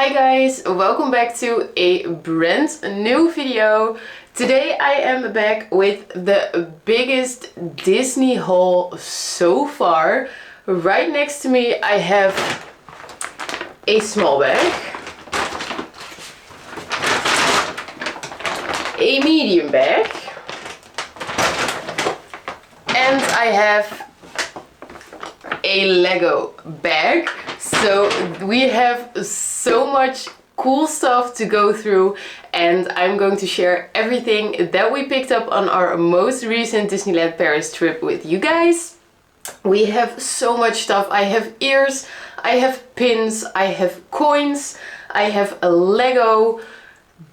Hi guys, welcome back to a brand new video. Today I am back with the biggest Disney haul so far. Right next to me I have a small bag, a medium bag, and I have a Lego bag. So we have so much cool stuff to go through, and I'm going to share everything that we picked up on our most recent Disneyland Paris trip with you guys. We have so much stuff. I have ears, I have pins, I have coins, I have a Lego.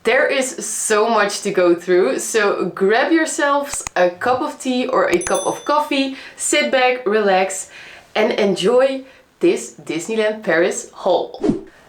There is so much to go through, so grab yourselves a cup of tea or a cup of coffee, sit back, relax, and enjoy this Disneyland Paris haul.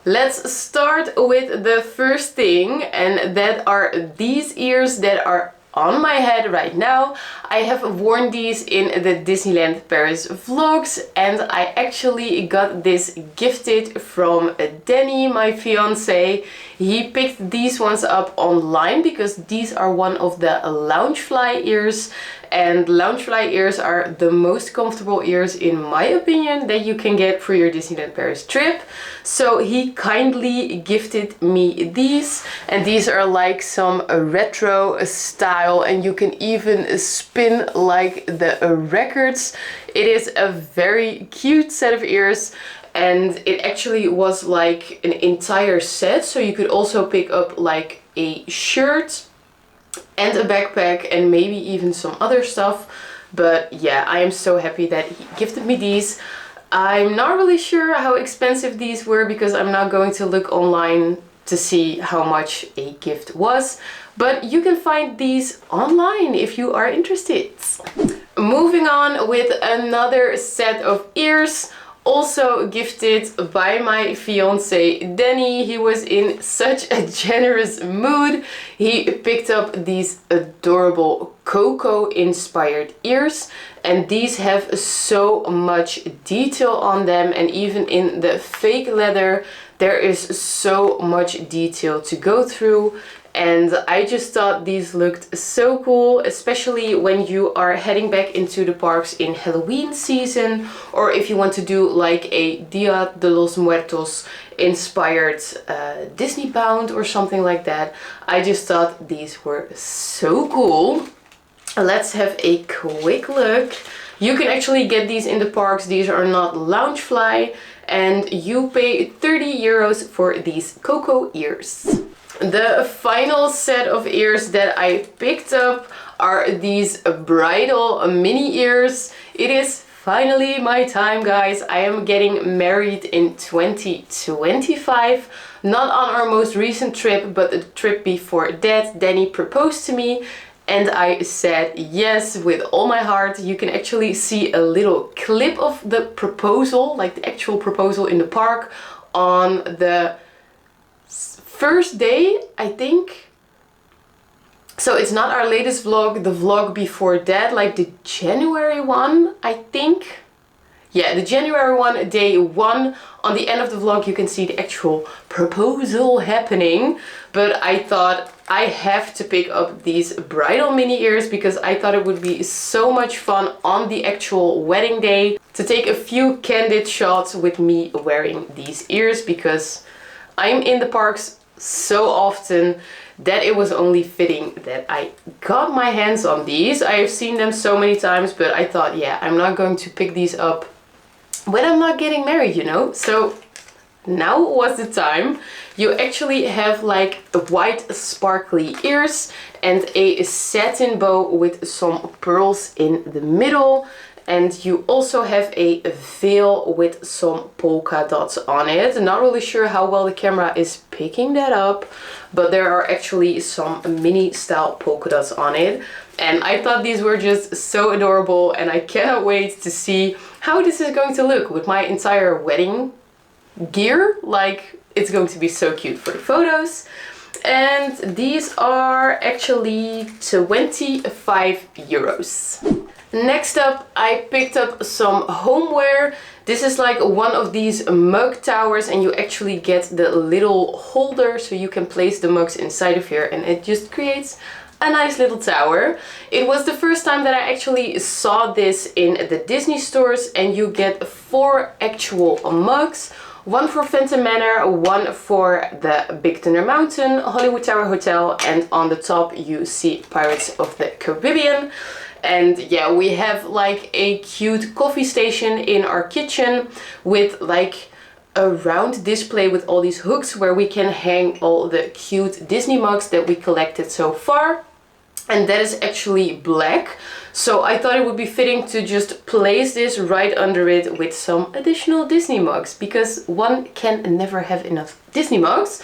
Let's start with the first thing, and that are these ears that are on my head right now. I have worn these in the Disneyland Paris vlogs, and I actually got this gifted from Danny, my fiance. He picked these ones up online because these are one of the Loungefly ears, and Loungefly ears are the most comfortable ears in my opinion that you can get for your Disneyland Paris trip. So he kindly gifted me these, and these are like some retro style, and you can even spin like the records. It is a very cute set of ears, and it actually was like an entire set, so you could also pick up like a shirt and a backpack and maybe even some other stuff. But yeah, I am so happy that he gifted me these. I'm not really sure how expensive these were because I'm not going to look online to see how much a gift was, but you can find these online if you are interested. Moving on with another set of ears, also gifted by my fiance Danny. He was in such a generous mood. He picked up these adorable Coco inspired ears, and these have so much detail on them, and even in the fake leather there is so much detail to go through. And I just thought these looked so cool, especially when you are heading back into the parks in Halloween season, or if you want to do like a Dia de los Muertos inspired Disney bound or something like that. I just thought these were so cool. Let's have a quick look. You can actually get these in the parks. These are not Loungefly, and you pay 30 euros for these Coco ears. The final set of ears that I picked up are these bridal mini ears. It is finally my time, guys. I am getting married in 2025. Not on our most recent trip, but the trip before that. Danny proposed to me and I said yes with all my heart. You can actually see a little clip of the proposal, like the actual proposal in the park on the first day, I think. So it's not our latest vlog, the vlog before that, like the January one, I think. Yeah, the January one, day one. On the end of the vlog you can see the actual proposal happening. But I thought I have to pick up these bridal mini ears because I thought it would be so much fun on the actual wedding day to take a few candid shots with me wearing these ears, because I'm in the parks so often that it was only fitting that I got my hands on these. I have seen them so many times, but I thought, yeah, I'm not going to pick these up when I'm not getting married, you know? So now was the time. You actually have like white sparkly ears and a satin bow with some pearls in the middle. And you also have a veil with some polka dots on it. Not really sure how well the camera is picking that up, but there are actually some mini style polka dots on it. And I thought these were just so adorable, and I cannot wait to see how this is going to look with my entire wedding gear. Like, it's going to be so cute for the photos. And these are actually 25 euros. Next up, I picked up some homeware. This is like one of these mug towers, and you actually get the little holder so you can place the mugs inside of here, and it just creates a nice little tower. It was the first time that I actually saw this in the Disney stores, and you get 4 actual mugs. One for Phantom Manor, one for the Big Thunder Mountain, Hollywood Tower Hotel, and on the top you see Pirates of the Caribbean. And yeah, we have like a cute coffee station in our kitchen with like a round display with all these hooks where we can hang all the cute Disney mugs that we collected so far. And that is actually black. So I thought it would be fitting to just place this right under it with some additional Disney mugs, because one can never have enough Disney mugs.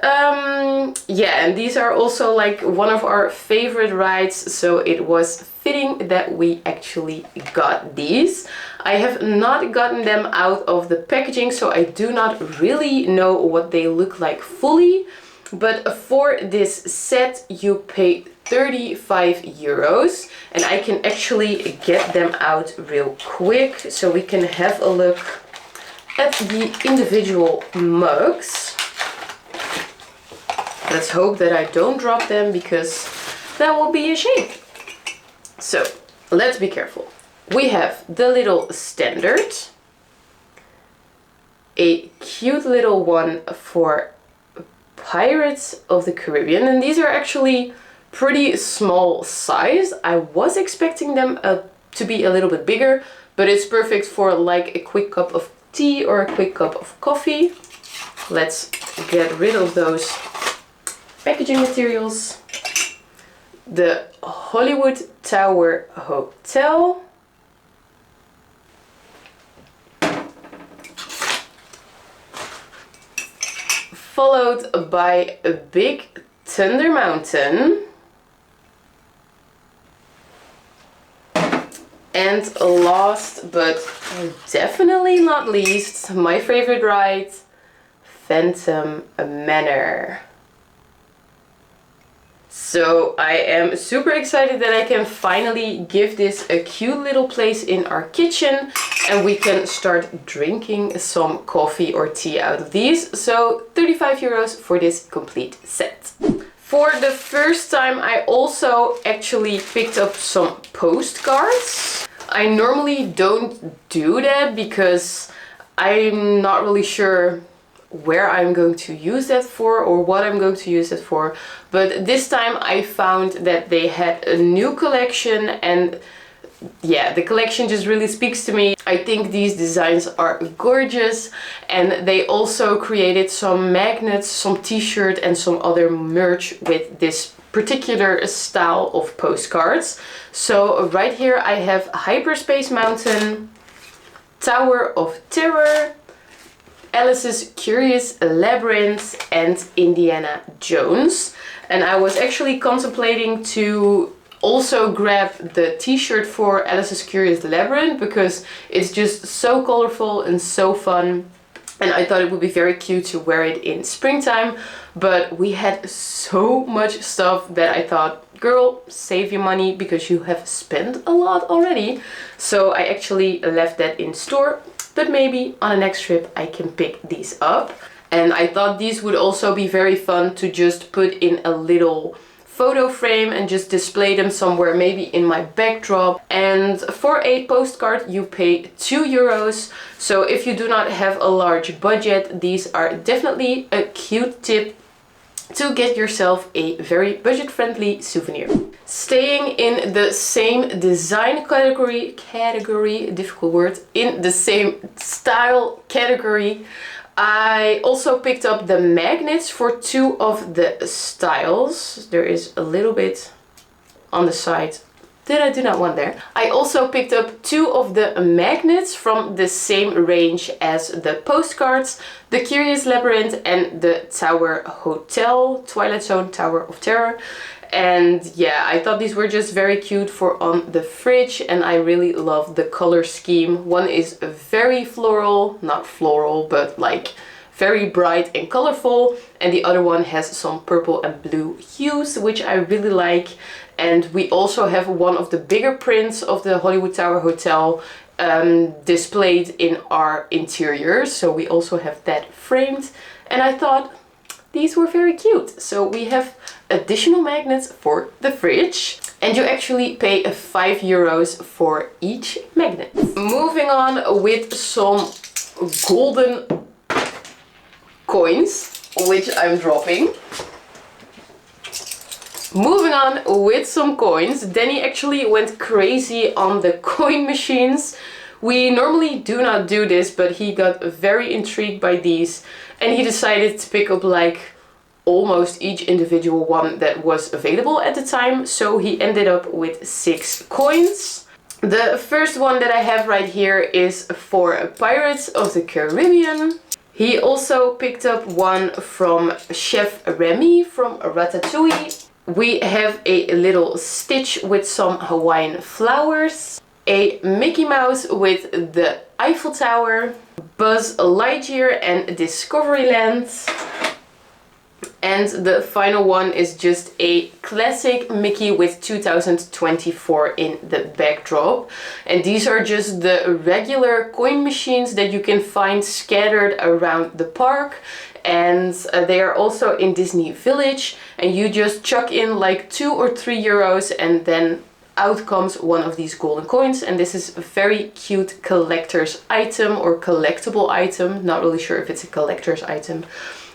Yeah, and these are also like one of our favorite rides, so it was fitting that we actually got these. I have not gotten them out of the packaging, so I do not really know what they look like fully. But for this set you pay 35 euros, and I can actually get them out real quick so we can have a look at the individual mugs. Let's hope that I don't drop them, because that will be a shame. So let's be careful. We have the little standard, a cute little one for Pirates of the Caribbean, and these are actually pretty small size. I was expecting them to be a little bit bigger, but it's perfect for like a quick cup of tea or a quick cup of coffee. Let's get rid of those packaging materials. The Hollywood Tower Hotel. Followed by a Big Thunder Mountain. And last but definitely not least, my favorite ride, Phantom Manor. So I am super excited that I can finally give this a cute little place in our kitchen, and we can start drinking some coffee or tea out of these. So 35 euros for this complete set. For the first time I also actually picked up some postcards. I normally don't do that because I'm not really sure where I'm going to use that for or what I'm going to use it for. But this time I found that they had a new collection, and yeah, the collection just really speaks to me. I think these designs are gorgeous, and they also created some magnets, some t-shirt and some other merch with this particular style of postcards. So right here I have Hyperspace Mountain, Tower of Terror, Alice's Curious Labyrinth, and Indiana Jones. And I was actually contemplating to also grab the t-shirt for Alice's Curious Labyrinth because it's just so colorful and so fun, and I thought it would be very cute to wear it in springtime. But we had so much stuff that I thought, girl, save your money because you have spent a lot already. So I actually left that in store, but maybe on the next trip I can pick these up. And I thought these would also be very fun to just put in a little photo frame and just display them somewhere, maybe in my backdrop. And for a postcard you pay 2 euros. So if you do not have a large budget, these are definitely a cute tip to get yourself a very budget-friendly souvenir. Staying in the same design category, difficult word, in the same style category, I also picked up the magnets for 2 of the styles. There is a little bit on the side that I do not want there. I also picked up 2 of the magnets from the same range as the postcards, the Curious Labyrinth and the Tower Hotel, Twilight Zone Tower of Terror. And yeah, I thought these were just very cute for on the fridge, and I really love the color scheme. One is very floral, not floral, but like very bright and colorful, and the other one has some purple and blue hues, which I really like. And we also have one of the bigger prints of the Hollywood Tower Hotel displayed in our interior. So we also have that framed. And I thought these were very cute. So we have additional magnets for the fridge. And you actually pay €5 for each magnet. Moving on with some golden coins, which I'm dropping. Moving on with some coins. Danny actually went crazy on the coin machines. We normally do not do this, but he got very intrigued by these and he decided to pick up like almost each individual one that was available at the time. So he ended up with 6 coins. The first one that I have right here is for Pirates of the Caribbean. He also picked up one from Chef Remy from Ratatouille. We have a little Stitch with some Hawaiian flowers, a Mickey Mouse with the Eiffel Tower, Buzz Lightyear and Discoveryland. And the final one is just a classic Mickey with 2024 in the backdrop. And these are just the regular coin machines that you can find scattered around the park. And they are also in Disney Village, and you just chuck in like €2 or €3 and then out comes one of these golden coins. And this is a very cute collector's item or collectible item. Not really sure if it's a collector's item,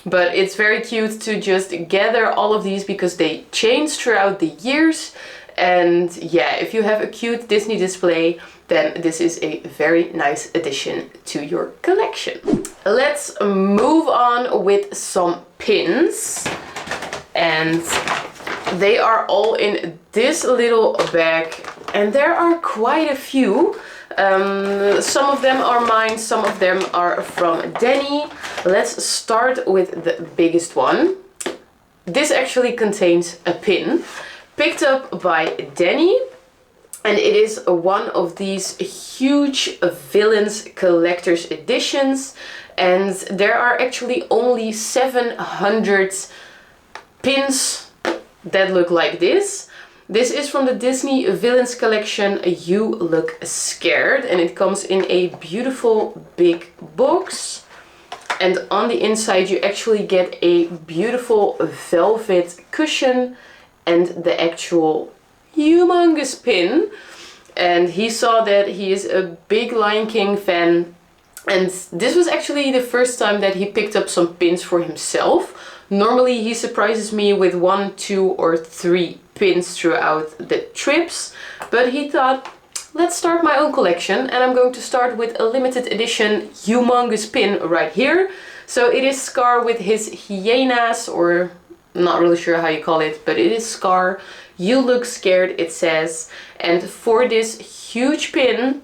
but it's very cute to just gather all of these because they change throughout the years. And yeah, if you have a cute Disney display, then this is a very nice addition to your collection. Let's move on with some pins. And they are all in this little bag. And there are quite a few. Some of them are mine, some of them are from Danny. Let's start with the biggest one. This actually contains a pin picked up by Danny. And it is one of these huge Villains collector's editions. And there are actually only 700 pins that look like this. This is from the Disney Villains collection, You Look Scared. And it comes in a beautiful big box. And on the inside you actually get a beautiful velvet cushion and the actual humongous pin. And he saw that he is a big Lion King fan, and this was actually the first time that he picked up some pins for himself. Normally he surprises me with 1, 2 or 3 pins throughout the trips, but he thought, let's start my own collection, and I'm going to start with a limited edition humongous pin right here. So it is Scar with his hyenas, or not really sure how you call it, but it is Scar. You Look Scared, it says. And for this huge pin,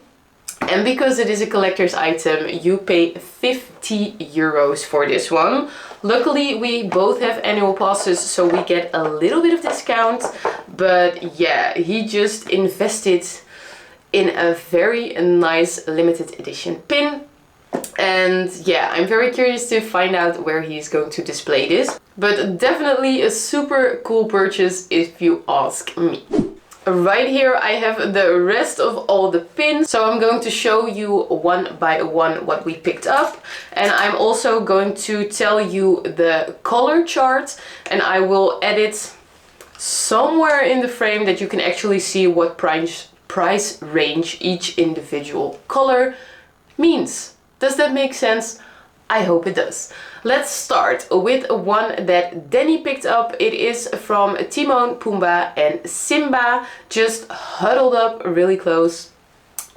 and because it is a collector's item, you pay €50 for this one. Luckily, we both have annual passes, so we get a little bit of discount. But yeah, he just invested in a very nice limited edition pin. And yeah, I'm very curious to find out where he's going to display this. But definitely a super cool purchase if you ask me. Right here I have the rest of all the pins. So I'm going to show you one by one what we picked up. And I'm also going to tell you the color chart. And I will edit somewhere in the frame that you can actually see what price range each individual color means. Does that make sense? I hope it does. Let's start with one that Danny picked up. It is from Timon, Pumbaa and Simba, just huddled up really close.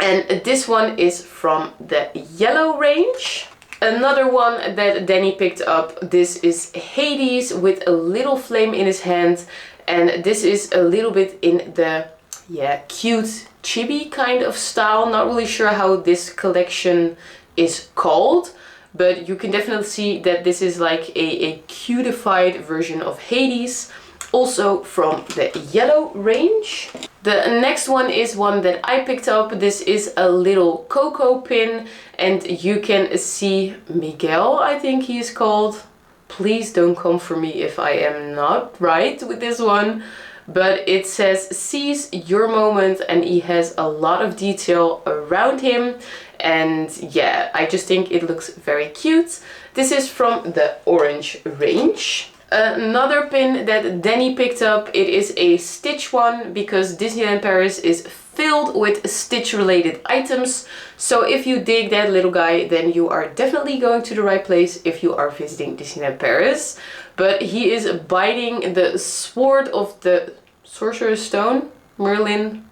And this one is from the yellow range. Another one that Danny picked up, this is Hades with a little flame in his hand. And this is a little bit in the cute chibi kind of style. Not really sure how this collection is called, but you can definitely see that this is like a cutified version of Hades, also from the yellow range. The next one is one that I picked up. This is a little Coco pin, and you can see Miguel, I think he is called. Please don't come for me if I am not right with this one. but it says seize your moment, and he has a lot of detail around him. And yeah, I just think it looks very cute. This is from the orange range. Another pin that Danny picked up, it is a Stitch one, because Disneyland Paris is filled with Stitch related items. So if you dig that little guy, then you are definitely going to the right place if you are visiting Disneyland Paris. But he is biting the sword of the Sorcerer's Stone, Merlin.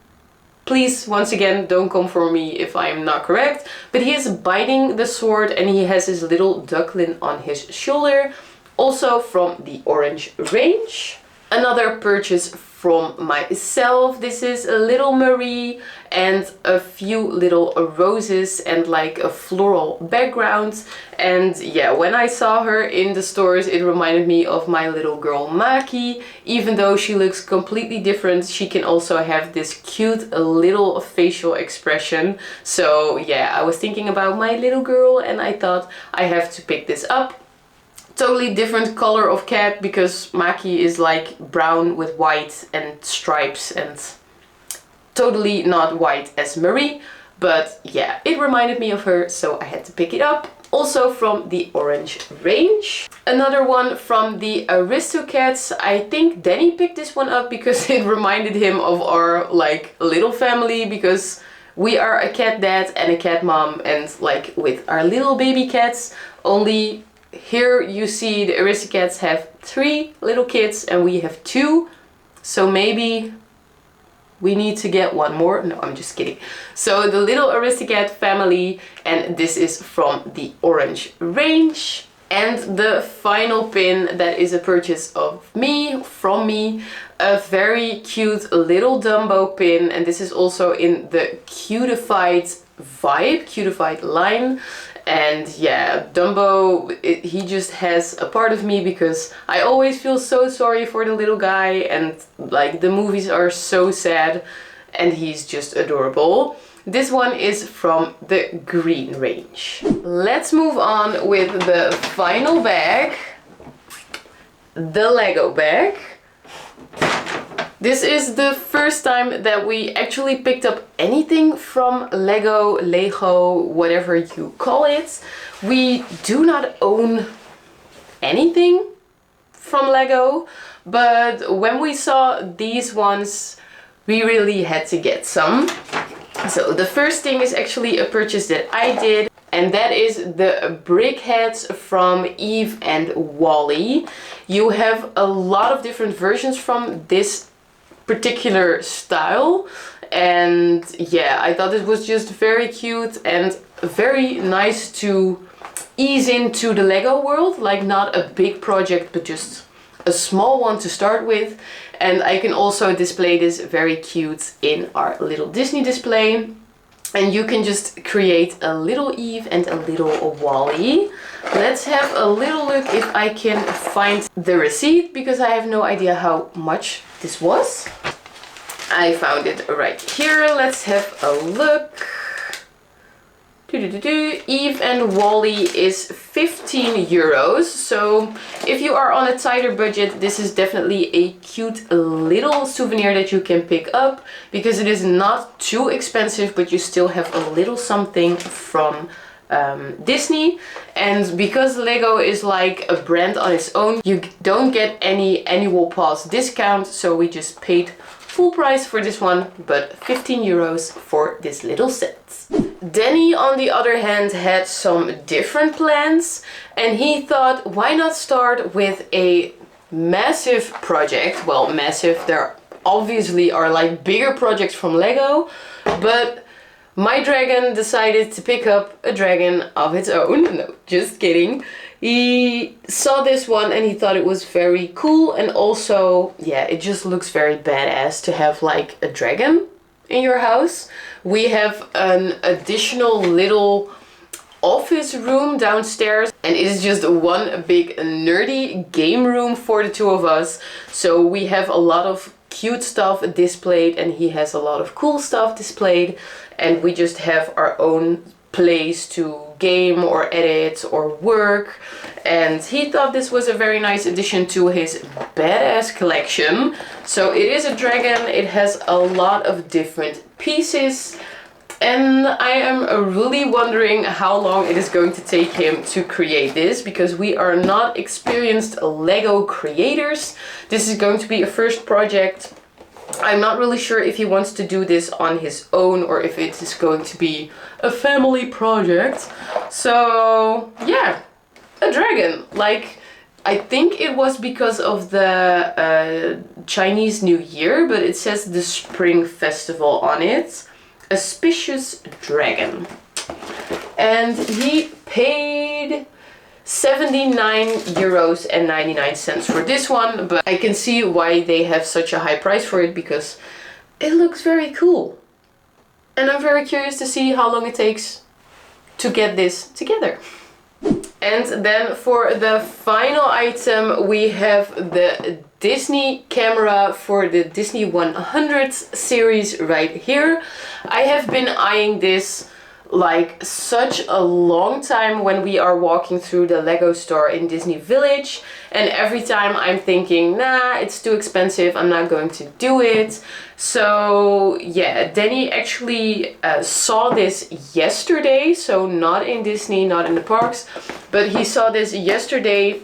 Please, once again, don't come for me if I am not correct. But he is biting the sword, and he has his little duckling on his shoulder. Also from the orange range. Another purchase from myself. This is a little Marie and a few little roses and like a floral background. And yeah, when I saw her in the stores, it reminded me of my little girl Maki. Even though she looks completely different, she can also have this cute little facial expression. So yeah, I was thinking about my little girl and I thought I have to pick this up. Totally different color of cat, because Maki is like brown with white and stripes, and totally not white as Marie. But yeah, it reminded me of her, so I had to pick it up. Also from the orange range. Another one from the Aristocats. I think Danny picked this one up because it reminded him of our like little family, because we are a cat dad and a cat mom, and like with our little baby cats. Only here you see the Aristocats have 3 little kids and we have 2. So maybe we need to get one more. No, I'm just kidding. So the little Aristocat family, and this is from the orange range. And the final pin that is a purchase of me, from me, a very cute little Dumbo pin. And this is also in the cutified vibe, cutified line. And yeah, Dumbo, he just has a part of me, because I always feel so sorry for the little guy, and like the movies are so sad and he's just adorable. This one is from the green range. Let's move on with the final bag, the Lego bag. This is the first time that we actually picked up anything from Lego, whatever you call it. We do not own anything from Lego, but when we saw these ones, we really had to get some. So the first thing is actually a purchase that I did, and that is the brick heads from Eve and Wally. You have a lot of different versions from this particular style, and yeah, I thought it was just very cute and very nice to ease into the Lego world. Like, not a big project, but just a small one to start with. And I can also display this very cute in our little Disney display. And you can just create a little Eve and a little Wally. Let's have a little look if I can find the receipt, because I have no idea how much this was. I found it right here. Let's have a look. Eve and Wally is 15 euros. So if you are on a tighter budget, this is definitely a cute little souvenir that you can pick up, because it is not too expensive, but you still have a little something from Disney. And because Lego is like a brand on its own, you don't get any annual pass discount, so we just paid full price for this one, but 15 euros for this little set. Danny, on the other hand, had some different plans, and he thought, why not start with a massive project? Well, massive, there obviously are like bigger projects from Lego, but my dragon decided to pick up a dragon of its own. No, just kidding. He saw this one and he thought it was very cool, and also, yeah, it just looks very badass to have like a dragon in your house. We have an additional little office room downstairs, and it is just one big nerdy game room for the two of us. So we have a lot of cute stuff displayed, and he has a lot of cool stuff displayed, and we just have our own place to game or edit or work. and he thought this was a very nice addition to his badass collection. So it is a dragon, it has a lot of different pieces, and I am really wondering how long it is going to take him to create this, because we are not experienced Lego creators. This is going to be a first project. I'm not really sure if he wants to do this on his own or if it is going to be a family project. So yeah, a dragon. Like, I think it was because of the Chinese New Year, but it says the Spring Festival on it. Auspicious dragon. And he paid €79.99 for this one, but I can see why they have such a high price for it, because it looks very cool. And I'm very curious to see how long it takes to get this together. And then for the final item, we have the Disney camera for the Disney 100 series right here. I have been eyeing this like such a long time when we are walking through the Lego store in Disney Village, and every time I'm thinking, nah, it's too expensive, I'm not going to do it. So yeah, Danny actually saw this yesterday, so not in Disney, not in the parks, but he saw this yesterday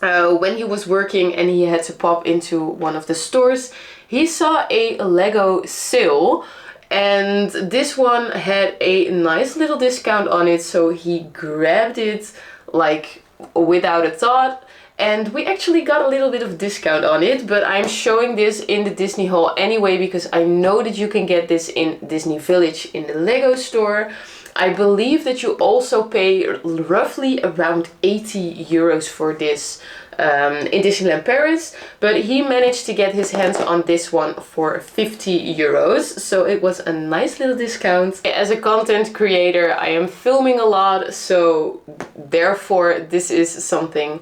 when he was working and he had to pop into one of the stores. He saw a Lego sale, and this one had a nice little discount on it, so he grabbed it like without a thought. And we actually got a little bit of discount on it, but I'm showing this in the Disney haul anyway, because I know that you can get this in Disney Village in the Lego store. I believe that you also pay roughly around €80 for this in Disneyland Paris, but he managed to get his hands on this one for €50, so it was a nice little discount. As a content creator, I am filming a lot, so therefore this is something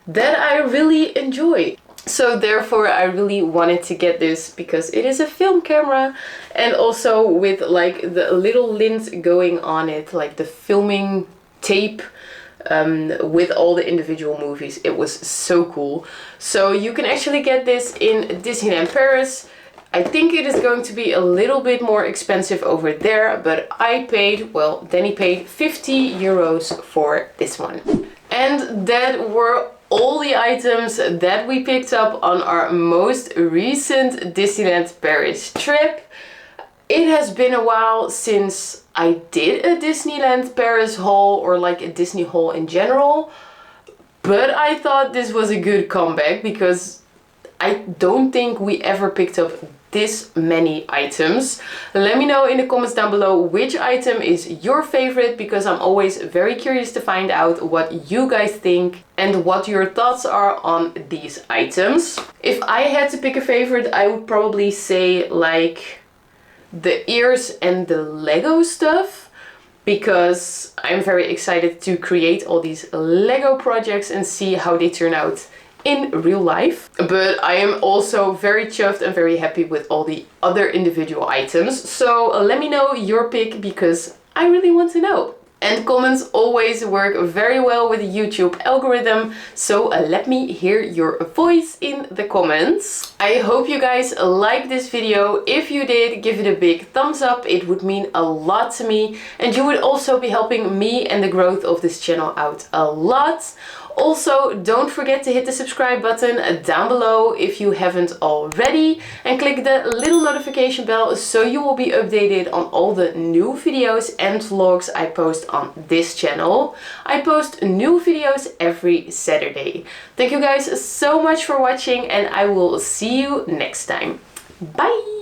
that I really enjoy. So therefore I really wanted to get this, because it is a film camera, and also with like the little lint going on it, like the filming tape with all the individual movies. It was so cool. So you can actually get this in Disneyland Paris. I think it is going to be a little bit more expensive over there, but I paid, well, Danny paid €50 for this one. And that were all the items that we picked up on our most recent Disneyland Paris trip. It has been a while since I did a Disneyland Paris haul, or like a Disney haul in general, but I thought this was a good comeback, because I don't think we ever picked up this many items. Let me know in the comments down below which item is your favorite, because I'm always very curious to find out what you guys think and what your thoughts are on these items. If I had to pick a favorite, I would probably say like the ears and the Lego stuff, because I'm very excited to create all these Lego projects and see how they turn out in real life. But I am also very chuffed and very happy with all the other individual items. So let me know your pick, because I really want to know. And comments always work very well with the YouTube algorithm, so let me hear your voice in the comments. I hope you guys liked this video. If you did, give it a big thumbs up. It would mean a lot to me, and you would also be helping me and the growth of this channel out a lot. Also, don't forget to hit the subscribe button down below if you haven't already, and click the little notification bell so you will be updated on all the new videos and vlogs I post on this channel. I post new videos every Saturday. Thank you guys so much for watching, and I will see you next time. Bye!